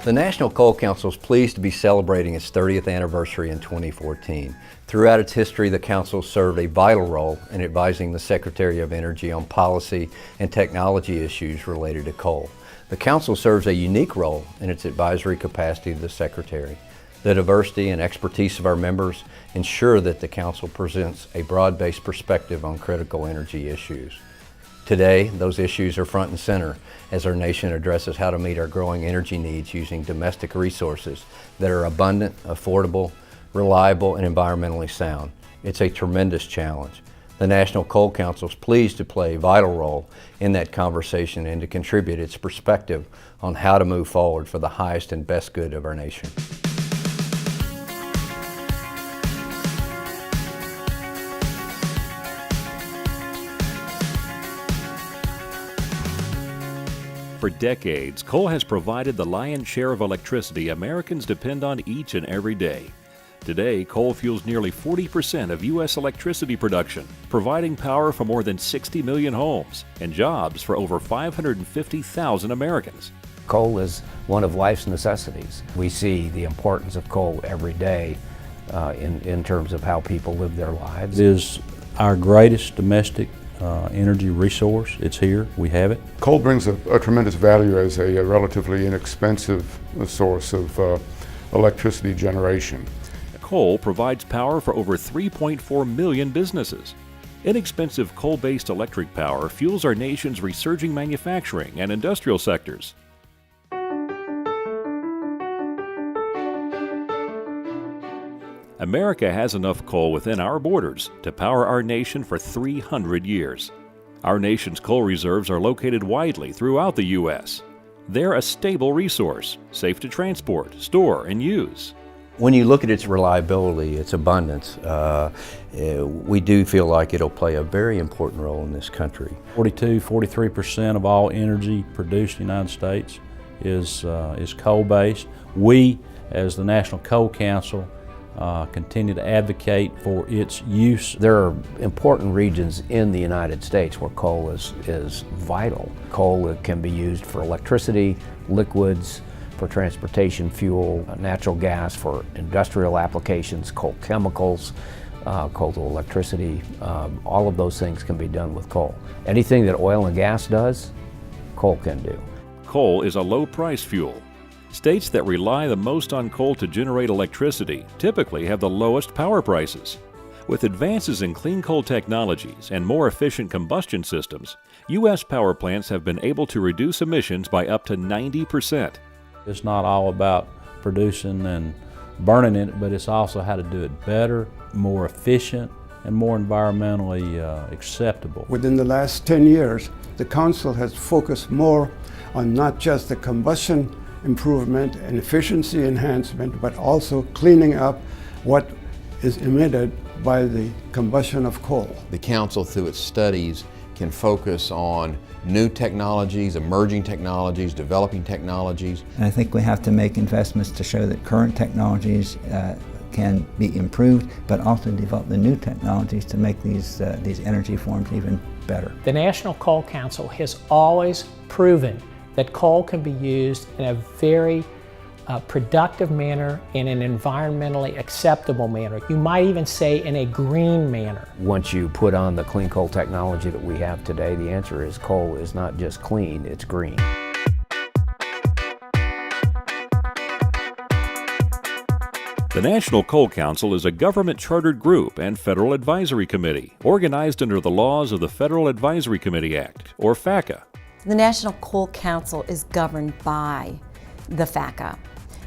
The National Coal Council is pleased to be celebrating its 30th anniversary in 2014. Throughout its history, the Council served a vital role in advising the Secretary of Energy on policy and technology issues related to coal. The Council serves a unique role in its advisory capacity to the Secretary. The diversity and expertise of our members ensure that the Council presents a broad-based perspective on critical energy issues. Today, those issues are front and center as our nation addresses how to meet our growing energy needs using domestic resources that are abundant, affordable, reliable, and environmentally sound. It's a tremendous challenge. The National Coal Council is pleased to play a vital role in that conversation and to contribute its perspective on how to move forward for the highest and best good of our nation. For decades, coal has provided the lion's share of electricity Americans depend on each and every day. Today, coal fuels nearly 40% of U.S. electricity production, providing power for more than 60 million homes and jobs for over 550,000 Americans. Coal is one of life's necessities. We see the importance of coal every day in terms of how people live their lives. It is our greatest domestic energy resource. It's here, we have it. Coal brings a tremendous value as a relatively inexpensive source of electricity generation. Coal provides power for over 3.4 million businesses. Inexpensive coal-based electric power fuels our nation's resurging manufacturing and industrial sectors. America has enough coal within our borders to power our nation for 300 years. Our nation's coal reserves are located widely throughout the U.S. They're a stable resource, safe to transport, store, and use. When you look at its reliability, its abundance, we do feel like it'll play a very important role in this country. 43% of all energy produced in the United States is coal-based. We, as the National Coal Council, continue to advocate for its use. There are important regions in the United States where coal is vital. Coal can be used for electricity, liquids, for transportation fuel, natural gas for industrial applications, coal chemicals, coal to electricity. All of those things can be done with coal. Anything that oil and gas does, coal can do. Coal is a low-price fuel. States that rely the most on coal to generate electricity typically have the lowest power prices. With advances in clean coal technologies and more efficient combustion systems, U.S. power plants have been able to reduce emissions by up to 90%. It's not all about producing and burning it, but it's also how to do it better, more efficient, and more environmentally acceptable. Within the last 10 years, the Council has focused more on not just the combustion improvement and efficiency enhancement, but also cleaning up what is emitted by the combustion of coal. The Council, through its studies, can focus on new technologies, emerging technologies, developing technologies. And I think we have to make investments to show that current technologies can be improved, but also develop the new technologies to make these energy forms even better. The National Coal Council has always proven that coal can be used in a very productive manner, in an environmentally acceptable manner. You might even say in a green manner. Once you put on the clean coal technology that we have today, the answer is coal is not just clean, it's green. The National Coal Council is a government-chartered group and federal advisory committee organized under the laws of the Federal Advisory Committee Act, or FACA. The National Coal Council is governed by the FACA.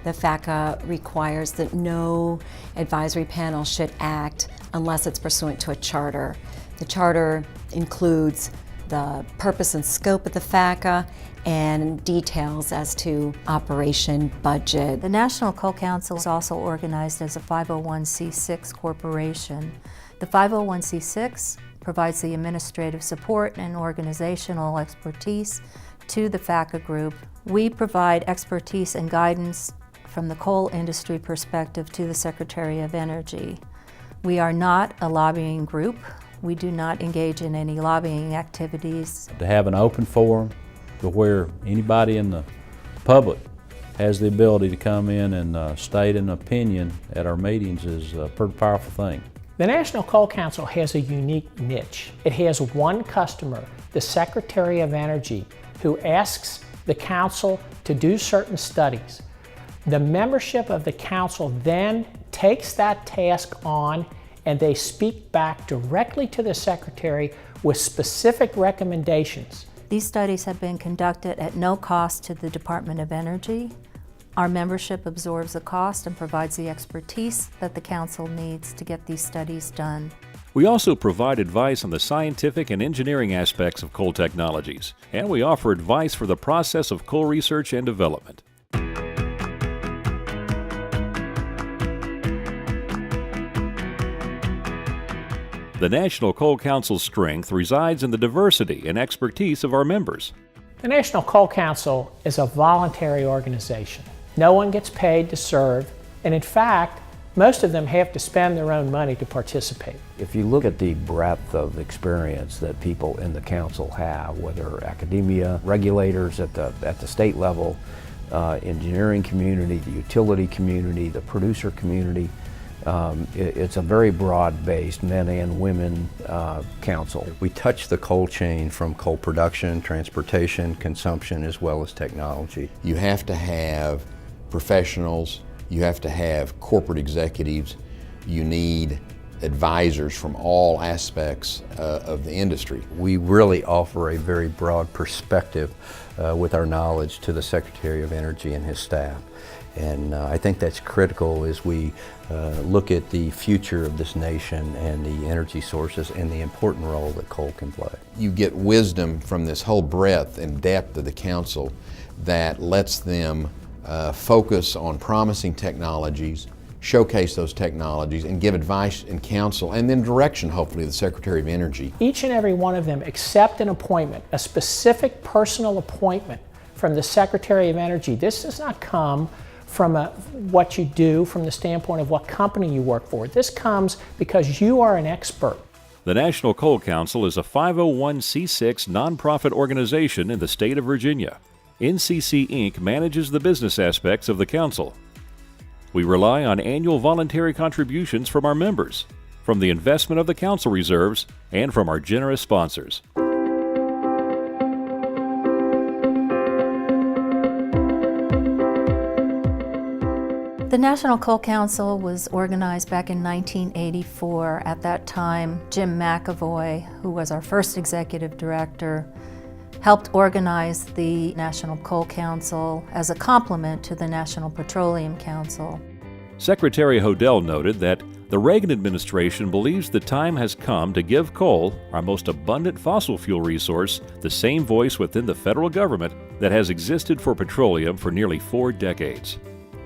The FACA requires that no advisory panel should act unless it's pursuant to a charter. The charter includes the purpose and scope of the FACA and details as to operation, budget. The National Coal Council is also organized as a 501c6 corporation. The 501c6 provides the administrative support and organizational expertise to the FACA group. We provide expertise and guidance from the coal industry perspective to the Secretary of Energy. We are not a lobbying group. We do not engage in any lobbying activities. To have an open forum to where anybody in the public has the ability to come in and state an opinion at our meetings is a pretty powerful thing. The National Coal Council has a unique niche. It has one customer, the Secretary of Energy, who asks the council to do certain studies. The membership of the council then takes that task on and they speak back directly to the Secretary with specific recommendations. These studies have been conducted at no cost to the Department of Energy. Our membership absorbs the cost and provides the expertise that the council needs to get these studies done. We also provide advice on the scientific and engineering aspects of coal technologies, and we offer advice for the process of coal research and development. The National Coal Council's strength resides in the diversity and expertise of our members. The National Coal Council is a voluntary organization. No one gets paid to serve, and in fact, most of them have to spend their own money to participate. If you look at the breadth of experience that people in the council have, whether academia, regulators at the state level, engineering community, the utility community, the producer community, it's a very broad-based men and women council. We touch the coal chain from coal production, transportation, consumption, as well as technology. You have to have professionals, you have to have corporate executives, you need advisors from all aspects of the industry. We really offer a very broad perspective with our knowledge to the Secretary of Energy and his staff. And I think that's critical as we look at the future of this nation and the energy sources and the important role that coal can play. You get wisdom from this whole breadth and depth of the council that lets them focus on promising technologies, showcase those technologies, and give advice and counsel, and then direction, hopefully, to the Secretary of Energy. Each and every one of them accept an appointment, a specific personal appointment from the Secretary of Energy. This does not come from what you do from the standpoint of what company you work for. This comes because you are an expert. The National Coal Council is a 501c6 nonprofit organization in the state of Virginia. NCC Inc. manages the business aspects of the council. We rely on annual voluntary contributions from our members, from the investment of the council reserves, and from our generous sponsors. The National Coal Council was organized back in 1984. At that time, Jim McAvoy, who was our first executive director, helped organize the National Coal Council as a complement to the National Petroleum Council. Secretary Hodel noted that the Reagan administration believes the time has come to give coal, our most abundant fossil fuel resource, the same voice within the federal government that has existed for petroleum for nearly 4 decades.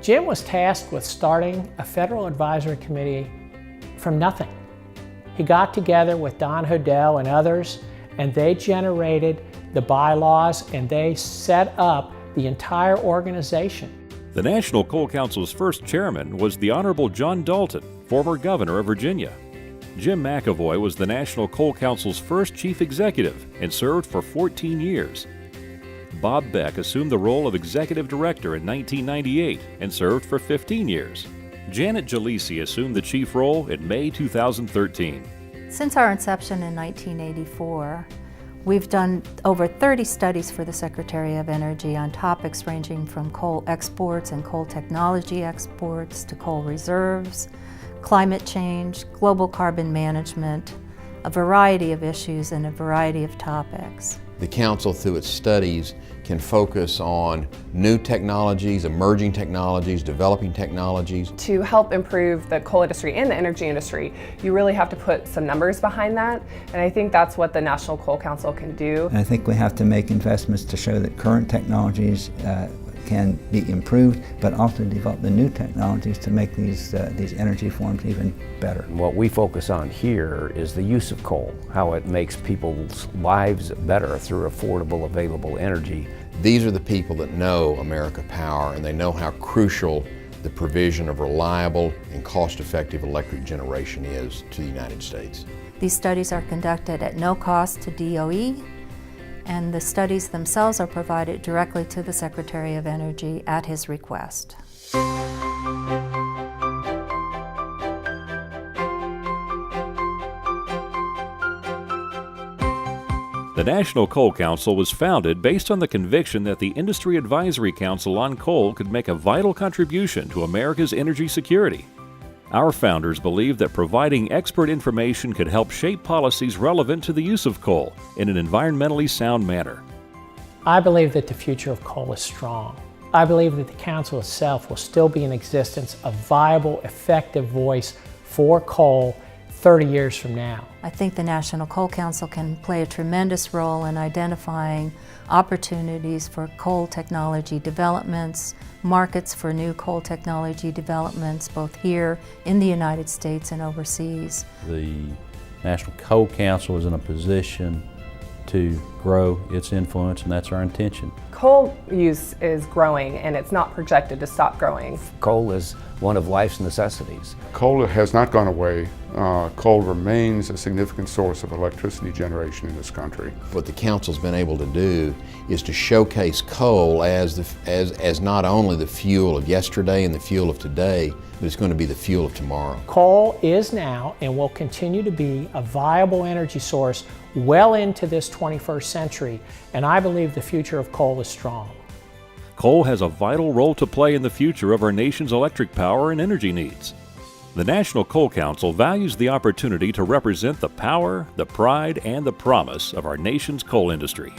Jim was tasked with starting a federal advisory committee from nothing. He got together with Don Hodel and others, and they generated the bylaws and they set up the entire organization. The National Coal Council's first chairman was the Honorable John Dalton, former governor of Virginia. Jim McAvoy was the National Coal Council's first chief executive and served for 14 years. Bob Beck assumed the role of executive director in 1998 and served for 15 years. Janet Gellici assumed the chief role in May 2013. Since our inception in 1984, we've done over 30 studies for the Secretary of Energy on topics ranging from coal exports and coal technology exports to coal reserves, climate change, global carbon management, a variety of issues and a variety of topics. The Council, through its studies, can focus on new technologies, emerging technologies, developing technologies. To help improve the coal industry and the energy industry, you really have to put some numbers behind that, and I think that's what the National Coal Council can do. And I think we have to make investments to show that current technologies can be improved, but also develop the new technologies to make these energy forms even better. What we focus on here is the use of coal, how it makes people's lives better through affordable, available energy. These are the people that know America Power, and they know how crucial the provision of reliable and cost-effective electric generation is to the United States. These studies are conducted at no cost to DOE, and the studies themselves are provided directly to the Secretary of Energy at his request. The National Coal Council was founded based on the conviction that the Industry Advisory Council on Coal could make a vital contribution to America's energy security. Our founders believed that providing expert information could help shape policies relevant to the use of coal in an environmentally sound manner. I believe that the future of coal is strong. I believe that the Council itself will still be in existence, a viable, effective voice for coal 30 years from now. I think the National Coal Council can play a tremendous role in identifying opportunities for coal technology developments, markets for new coal technology developments, both here in the United States and overseas. The National Coal Council is in a position to grow its influence, and that's our intention. Coal use is growing, and it's not projected to stop growing. Coal is one of life's necessities. Coal has not gone away. Coal remains a significant source of electricity generation in this country. What the council's been able to do is to showcase coal as not only the fuel of yesterday and the fuel of today, but it's going to be the fuel of tomorrow. Coal is now and will continue to be a viable energy source well into this 21st century, and I believe the future of coal is strong. Coal has a vital role to play in the future of our nation's electric power and energy needs. The National Coal Council values the opportunity to represent the power, the pride, and the promise of our nation's coal industry.